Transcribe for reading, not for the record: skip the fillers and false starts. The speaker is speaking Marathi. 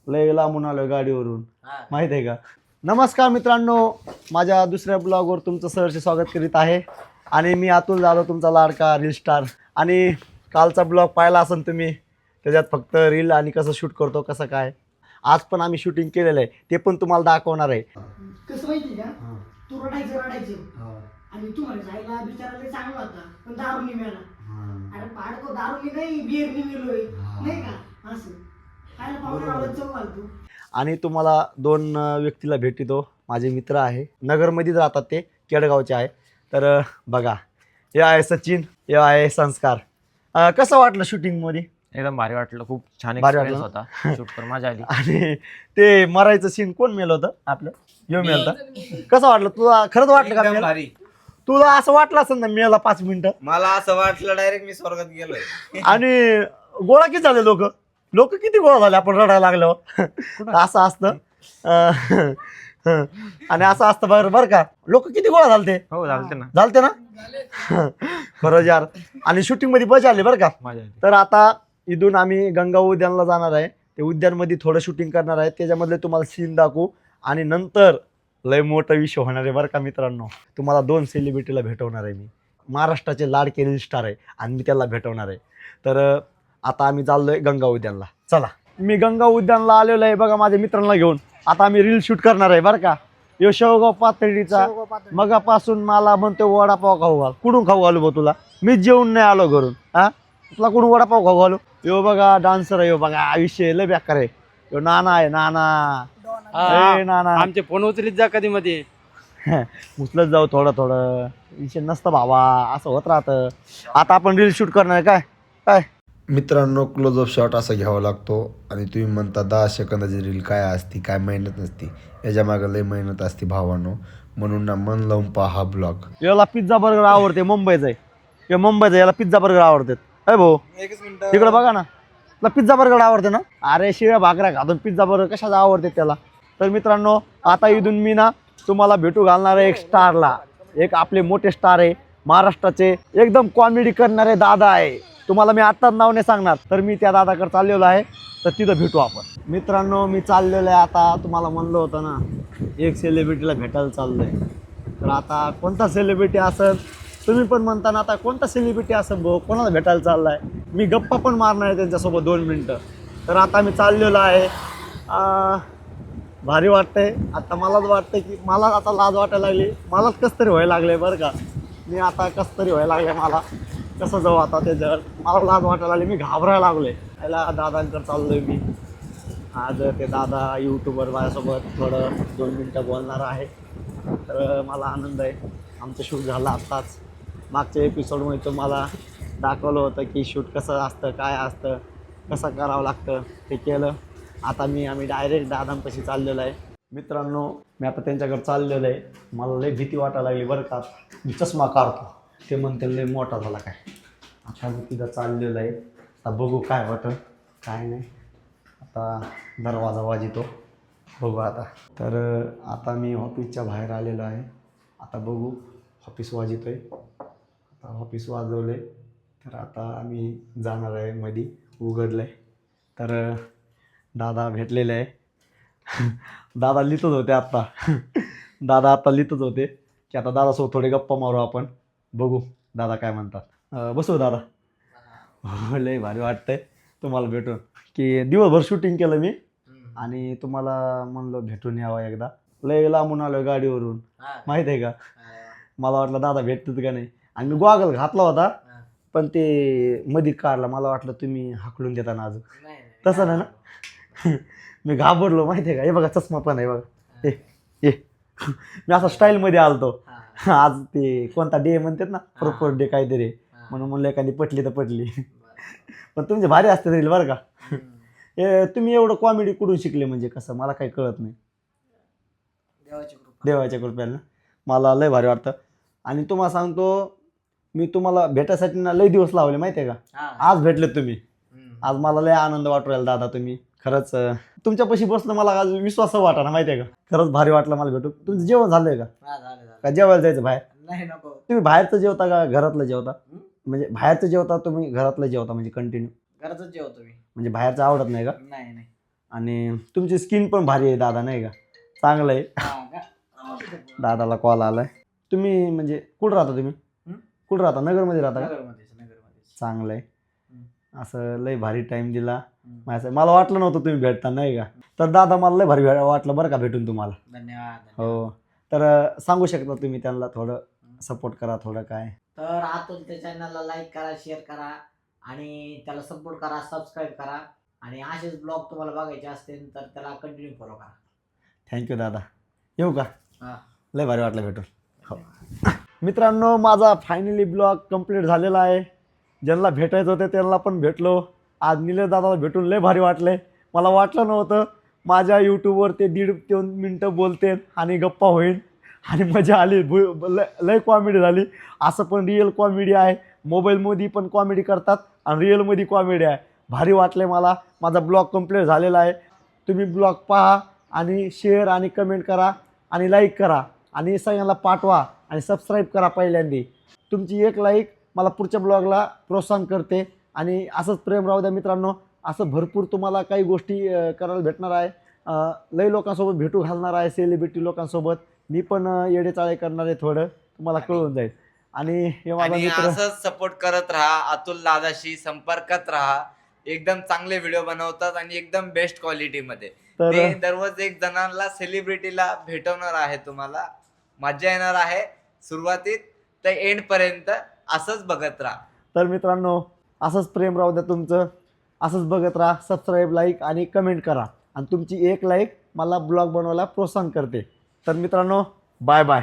लय लांबून आलोय गाडीवरून, माहित आहे का? नमस्कार मित्रांनो, माझ्या दुसऱ्या ब्लॉगवर तुमचं सहर्ष स्वागत करीत आहे. आणि मी अतुल जाधव, तुमचा लाडका रील स्टार. आणि कालचा ब्लॉग पाहिला असेल तुम्ही, त्याच्यात फक्त रील आणि कसं शूट करतो कसं काय. आज पण आम्ही शूटिंग केलेलं आहे, ते पण तुम्हाला दाखवणार आहे. कसं माहिती का, तू रडायचं आणि तू म्हणायचं आईला बिचारायला चांगला होता पण दारू नाही मिळाला. अरे पाडको दारू नाही, बिअर नाही मिळलोय नाही का, असं खायला पावडर चव घालतो. आणि तुम्हाला दोन व्यक्तीला भेटतो, माझे मित्र आहे, नगरमध्येच राहतात, ते केडगावचे आहे. तर बघा, हे आहे सचिन, हे आहे संस्कार. कसं वाटलं शूटिंगमध्ये? एकदम भारी वाटलं, खूप छान भारी एक्सपिरियन्स वाटलं होता, शूट करून मजा आली. आणि ते मरायचं सीन कोण मेलं होतं आपलं? यो मेलता. कसं वाटलं तुला? खरंच वाटलं का मेलं? भारी. तुला असं वाटलं असेल ना मेला 5 मिनिटं? मला असं वाटलं डायरेक्ट मी स्वर्गात गेलोय. आणि गोळा किती झाले लोक किती गोळा झाले आपण रडायला लागल्यावर? असं असतं. आणि असं असतं बरं का, लोक किती गोळा झालते? हो झालते ना खरंच यार. आणि शूटिंग मध्ये मजा आली बरं का. मजा आली. तर आता इथून आम्ही गंगा उद्यानला जाणार आहे. ते उद्यानमध्ये थोडं शूटिंग करणार आहे, त्याच्यामधले तुम्हाला सीन दाखवू. आणि नंतर लय मोठा विषय होणार आहे बरं का मित्रांनो. तुम्हाला 2 सेलिब्रिटीला भेटवणार आहे मी. महाराष्ट्राचे लाडके रील स्टार आहे आणि मी त्याला भेटवणार आहे. तर आता आम्ही चाललोय गंगा उद्यानला. चला, मी गंगा उद्यानला आलेलो आहे बघा माझ्या मित्रांना घेऊन. आता आम्ही रील शूट करणार आहे बरं का. यो शेवगाव पातळीचा मगापासून मला म्हणतो वडापाव खाऊ घाल. कुठून खाऊ घालू बा तुला? मीच जेवून नाही आलो घरून. तुला कुठून वडापाव खाऊ घालू? यो बघा डान्सर आहे, यो बघा आयुष्य लय बेकार आहे. यो नाना आहे, नाना. आमचे फोन उचलीत जा कधी मध्ये. उचलत जाऊ थोडं विषय नसतं भावा, असं होत राहतं. आता आपण रील शूट करणार काय काय मित्रांनो, क्लोजअप शॉट असा घ्यावा लागतो. आणि तुम्ही म्हणता 10 सेकंदाची रील काय असती, काय मेहनत नसती. याच्या मागे लय मेहनत असते भावानो. म्हणून ना मन लावून पहा हा ब्लॉग. याला पिझ्झा बर्गर आवडते, मुंबईचा आहे. या मुंबईचा, याला पिझ्झा बर्गर आवडतात. अरे भाऊ तिकडे बघा ना, तुला पिझ्झा बर्गर आवडते ना? अरे शिव्या भाकऱ्या खातून पिझ्झा बर्गर कशाला आवडते त्याला? तर मित्रांनो, आता इथून मी ना तुम्हाला भेटू घालणार आहे एक स्टारला. एक आपले मोठे स्टार आहे महाराष्ट्राचे, एकदम कॉमेडी करणारे दादा आहे. तुम्हाला मी आत्ताच नाव नाही सांगणार. तर मी त्या दादाकडे चाललेलो आहे, तर तिथं भेटू आपण. मित्रांनो, मी चाललेलो आहे आता. तुम्हाला म्हणलं होतं ना, एक सेलिब्रिटीला भेटायला चाललोय. तर आता कोणता सेलिब्रिटी असेल? तुम्ही पण म्हणता ना, आता कोणता सेलिब्रिटी असेल भाऊ, कोणाला भेटायला चाललाय? मी गप्पा पण मारणार आहे त्यांच्यासोबत 2 मिनटं. तर आता मी चाललेलो आहे. भारी वाटतंय. आता मलाच वाटतं की मला आता लाज वाटायला लागली. मलाच कसं तरी व्हायला लागले बरं का. मी आता कसं तरी व्हायला लागले. मला कसं जाऊ आता त्याच्यावर, मला लाज वाटायला लागली. मी घाबरायला लागलोय. त्याला दादांकडे चाललोय मी. आज ते दादा यूट्यूबवर माझ्यासोबत थोडं 2 मिनटं बोलणार आहे. तर मला आनंद आहे. आमचं शूट झालं आत्ताच. मागच्या एपिसोडमध्ये तुम्हाला दाखवलं होतं की शूट कसं असतं, काय असतं, कसं करावं लागतं, ते केलं. आता आम्ही डायरेक्ट दादांपाशी चाललेलो आहे. मित्रांनो, मी आता त्यांच्याकडे चाललेलो आहे. मला लय भीती वाटायला लागली बरं का. मी चष्मा काढतो, ते म्हणते लय मोठा झाला काय. आता मी तिथं चाललेलो आहे. आता बघू काय होतं काय नाही. आता दरवाजा वाजतो, बघू आता. तर आता मी ऑफिसच्या बाहेर आलेलो आहे. आता बघू, ऑफिस वाजतोय. आता ऑफिस वाजवलं आहे, तर आता आम्ही जाणार आहे. मध्ये उघडलं आहे. तर दादा भेटलेले आहे. दादा लिहितच होते आत्ता. दादा आता लिहितच होते की आता दादासोबत थोडे गप्पा मारू आपण. बघू दादा काय म्हणतात. बसू दादा. हो, लय भारी वाटतंय तुम्हाला भेटून. की दिवसभर शूटिंग केलं मी आणि तुम्हाला म्हणलं भेटून यावं एकदा. लय लांबून आलो गाडीवरून, माहीत आहे का. मला वाटलं दादा भेटतात का नाही. आणि मी गॉगल घातला होता, पण ते मध्ये काढला. मला वाटलं तुम्ही हाकलून देता ना आज. तसं नाही ना. मी घाबरलो, माहिती आहे का. हे बघा चष्मा पण आहे बघा. हे मी असं स्टाईलमध्ये आलतो. आज ते कोणता डे म्हणतात ना, प्रॉपर डे काहीतरी, म्हणून म्हणलं एखादी पटली तर पटली. पण तुमचे भारी असते रील बरं का. हे तुम्ही एवढं कॉमेडी कुठून शिकले म्हणजे कसं, मला काही कळत नाही. देवाच्या कृपेने मला लय भारी वाटतं. आणि तुम्हाला सांगतो, मी तुम्हाला भेटायसाठी ना लय दिवस लावले, माहिती आहे का. आज भेटले तुम्ही. आज मला लय आनंद वाटू राहिला दादा. तुम्ही खरंच तुमच्यापाशी बसलं मला आज विश्वास वाटा ना, माहिती आहे का. खरंच भारी वाटलं मला भेटू. तुमचं जेवण झालंय का जेवायला जायचं बाहेर? नाही नको. तुम्ही बाहेरचं जेवता का घरातलं जेवता? म्हणजे बाहेरचं जेवता तुम्ही, घरातलं जेवता म्हणजे कंटिन्यू? घरातच जेवतो मी. म्हणजे बाहेरचं आवडत नाही का? नाही. आणि तुमची स्किन पण भारी आहे दादा, नाही का? चांगलं आहे. दादाला कॉल आलाय. तुम्ही म्हणजे कुठं राहता तुम्ही? कुठं राहता? नगरमध्ये राहता का? चांगलं आहे. असं लय भारी टाइम दिला माझ्या. मला वाटलं नव्हतं तुम्ही भेटता, नाही का? तर दादा मला लय भारी वाटलं बरं का भेटून तुम्हाला. धन्यवाद. हो. तर सांगू शकता तुम्ही त्यांना थोडं सपोर्ट करा, थोडं काय? तर अतुलच्या चॅनलला लाईक करा, शेअर करा आणि त्याला सपोर्ट करा, सबस्क्राईब करा आणि असेच ब्लॉग तुम्हाला बघायचे असतील तर त्याला कंटिन्यू फॉलो करा. थँक्यू दादा. येऊ का? हा. लय भारी वाटलं भेटून. हो. मित्रांनो, माझा फायनली ब्लॉग कंप्लीट झालेला आहे. ज्यांना भेटायचं होतं त्यांना पण भेटलो. आज निलेश दादाला भेटून लय भारी वाटले. मला वाटलं नव्हतं माझ्या यूट्यूबवर ते 1.5-3 मिनटं बोलते आणि गप्पा होईल आणि मजा आली. लय कॉमेडी झाली. असं पण रिअल कॉमेडी आहे. मोबाईलमध्ये पण कॉमेडी करतात आणि रिअलमध्ये कॉमेडी आहे. भारी वाटले मला. माझा ब्लॉग कंप्लीट झालेला आहे. तुम्ही ब्लॉग पहा आणि शेअर आणि कमेंट करा आणि लाईक करा आणि सगळ्यांना पाठवा आणि सबस्क्राईब करा पहिल्यांदा. तुमची एक लाईक मला पुढच्या ब्लॉगला प्रोत्साहन करते आणि असंच प्रेम राहू द्या मित्रांनो. असं भरपूर तुम्हाला काही गोष्टी करायला भेटणार आहे. लई लोकांसोबत भेटू घालणार आहे, सेलिब्रिटी लोकांसोबत. मी पण येडेचाळे करणार आहे, थोडं तुम्हाला कळून जाईल. आणि हे माझा आणि मित्र असंच सपोर्ट करत राहा. अतुल दादाशी संपर्कात राहा. एकदम चांगले व्हिडिओ बनवतात आणि एकदम बेस्ट क्वालिटी मध्ये. तर ते दररोज एक जणांना सेलिब्रिटीला भेटवणार आहे. तुम्हाला मजा येणार आहे सुरुवातीत तर एंड पर्यंत. असंच बघत राहा. तर मित्रांनो, असंच प्रेम राहू द्या तुमचं. असंच बघत राहा. सबस्क्राईब, लाईक आणि कमेंट करा आणि तुमची एक लाईक मला ब्लॉग बनवायला प्रोत्साहन करते. तर मित्रांनो, बाय बाय.